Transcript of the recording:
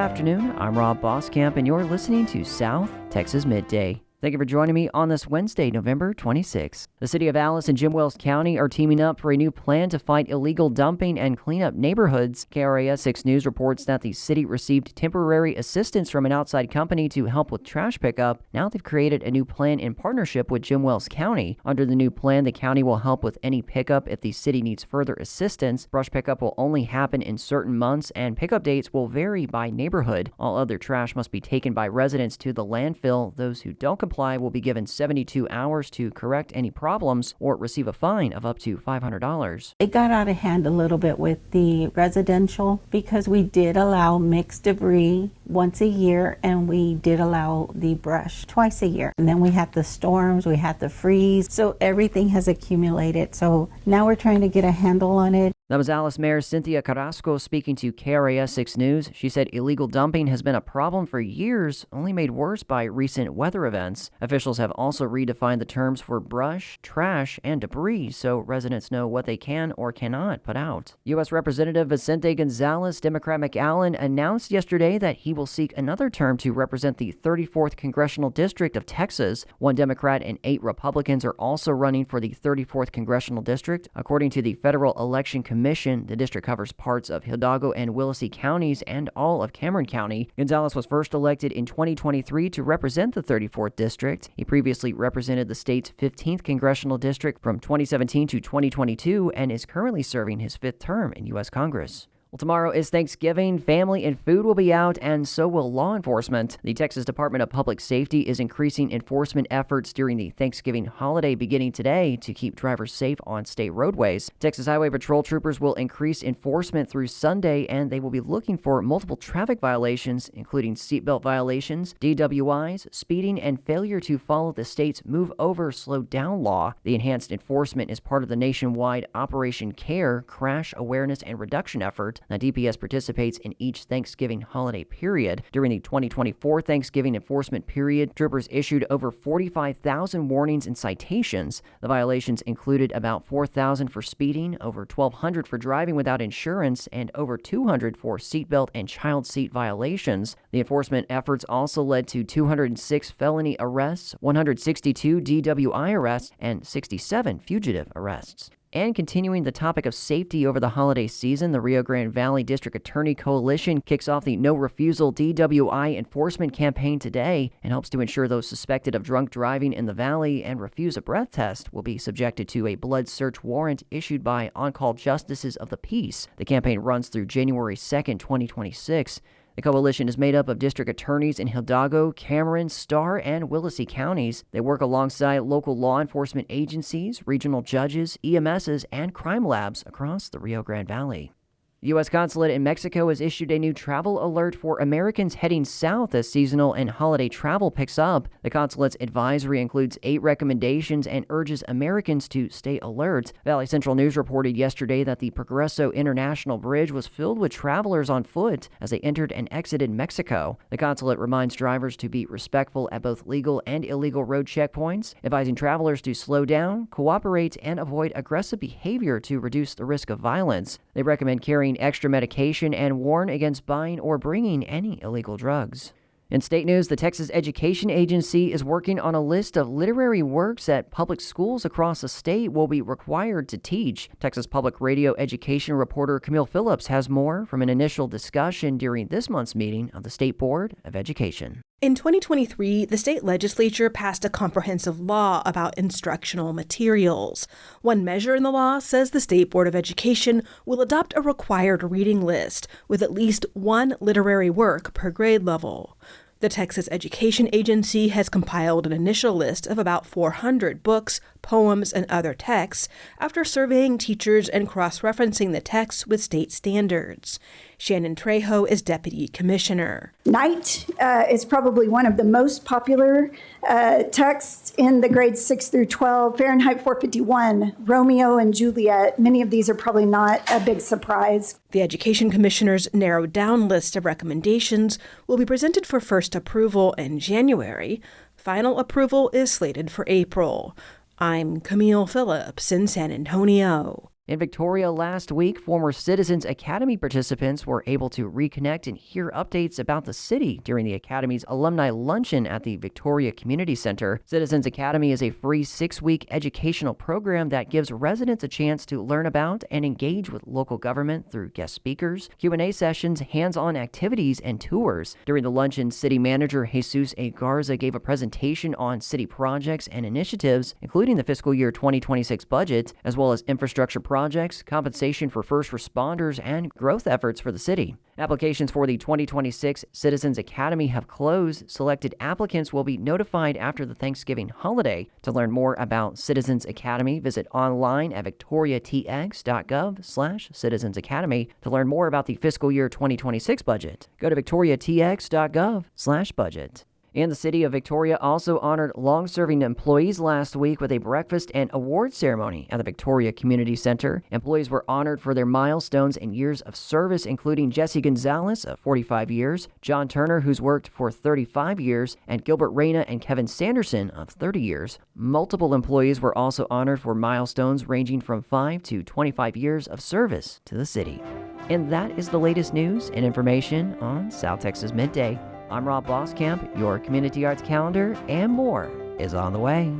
afternoon. I'm Rob Boskamp, and you're listening to South Texas Midday. Thank you for joining me on this Wednesday, November 26. The city of Alice and Jim Wells County are teaming up for a new plan to fight illegal dumping and clean up neighborhoods. KRAS 6 News reports that the city received temporary assistance from an outside company to help with trash pickup. Now they've created a new plan in partnership with Jim Wells County. Under the new plan, the county will help with any pickup if the city needs further assistance. Brush pickup will only happen in certain months, and pickup dates will vary by neighborhood. All other trash must be taken by residents to the landfill. Those who don't comply will be given 72 hours to correct any problems or receive a fine of up to $500. It got out of hand a little bit with the residential because we did allow mixed debris once a year and we did allow the brush twice a year. And then we had the storms, we had the freeze, so everything has accumulated. So now we're trying to get a handle on it. That was Alice Mayor Cynthia Carrasco speaking to KRAS 6 News. She said illegal dumping has been a problem for years, only made worse by recent weather events. Officials have also redefined the terms for brush, trash, and debris so residents know what they can or cannot put out. U.S. Representative Vicente Gonzalez, Democrat McAllen, announced yesterday that he will seek another term to represent the 34th Congressional District of Texas. 1 Democrat and 8 Republicans are also running for the 34th Congressional District. According to the Federal Election Commission, the district covers parts of Hidalgo and Willacy counties and all of Cameron County. Gonzalez was first elected in 2023 to represent the 34th district. He previously represented the state's 15th congressional district from 2017 to 2022 and is currently serving his 5th term in U.S. Congress. Well, tomorrow is Thanksgiving. Family and food will be out, and so will law enforcement. The Texas Department of Public Safety is increasing enforcement efforts during the Thanksgiving holiday beginning today to keep drivers safe on state roadways. Texas Highway Patrol troopers will increase enforcement through Sunday, and they will be looking for multiple traffic violations, including seatbelt violations, DWIs, speeding, and failure to follow the state's move over, slow down law. The enhanced enforcement is part of the nationwide Operation CARE crash awareness and reduction effort. Now, DPS participates in each Thanksgiving holiday period. During the 2024 Thanksgiving enforcement period, troopers issued over 45,000 warnings and citations. The violations included about 4,000 for speeding, over 1,200 for driving without insurance, and over 200 for seatbelt and child seat violations. The enforcement efforts also led to 206 felony arrests, 162 DWI arrests, and 67 fugitive arrests. And continuing the topic of safety over the holiday season, the Rio Grande Valley District Attorney Coalition kicks off the No Refusal DWI enforcement campaign today and helps to ensure those suspected of drunk driving in the valley and refuse a breath test will be subjected to a blood search warrant issued by on-call justices of the peace. The campaign runs through January 2nd, 2026. The coalition is made up of district attorneys in Hidalgo, Cameron, Starr, and Willacy counties. They work alongside local law enforcement agencies, regional judges, EMSs, and crime labs across the Rio Grande Valley. The U.S. Consulate in Mexico has issued a new travel alert for Americans heading south as seasonal and holiday travel picks up. The consulate's advisory includes 8 recommendations and urges Americans to stay alert. Valley Central News reported yesterday that the Progreso International Bridge was filled with travelers on foot as they entered and exited Mexico. The consulate reminds drivers to be respectful at both legal and illegal road checkpoints, advising travelers to slow down, cooperate, and avoid aggressive behavior to reduce the risk of violence. They recommend carrying extra medication and warn against buying or bringing any illegal drugs. In state news, the Texas Education Agency is working on a list of literary works that public schools across the state will be required to teach. Texas Public Radio education reporter Camille Phillips has more from an initial discussion during this month's meeting of the State Board of Education. In 2023, the state legislature passed a comprehensive law about instructional materials. One measure in the law says the State Board of Education will adopt a required reading list with at least one literary work per grade level. The Texas Education Agency has compiled an initial list of about 400 books, poems, and other texts after surveying teachers and cross-referencing the texts with state standards. Shannon Trejo is Deputy Commissioner. Night is probably one of the most popular texts in the grades 6 through 12. Fahrenheit 451, Romeo and Juliet. Many of these are probably not a big surprise. The Education Commissioner's narrowed down list of recommendations will be presented for first approval in January. Final approval is slated for April. I'm Camille Phillips in San Antonio. In Victoria last week, former Citizens Academy participants were able to reconnect and hear updates about the city during the Academy's alumni luncheon at the Victoria Community Center. Citizens Academy is a free 6-week educational program that gives residents a chance to learn about and engage with local government through guest speakers, Q&A sessions, hands-on activities, and tours. During the luncheon, City Manager Jesus A. Garza gave a presentation on city projects and initiatives, including the fiscal year 2026 budget, as well as infrastructure projects, compensation for first responders, and growth efforts for the city. Applications for the 2026 Citizens Academy have closed. Selected applicants will be notified after the Thanksgiving holiday. To learn more about Citizens Academy, visit online at victoriatx.gov/Citizens Academy. To learn more about the fiscal year 2026 budget, go to victoriatx.gov/budget. And the city of Victoria also honored long-serving employees last week with a breakfast and award ceremony at the Victoria Community Center. Employees were honored for their milestones and years of service, including Vicente Gonzalez of 45 years, John Turner, who's worked for 35 years, and Gilbert Reyna and Kevin Sanderson of 30 years. Multiple employees were also honored for milestones ranging from 5 to 25 years of service to the city. And that is the latest news and information on South Texas Midday. I'm Rob Boskamp. Your community arts calendar and more is on the way.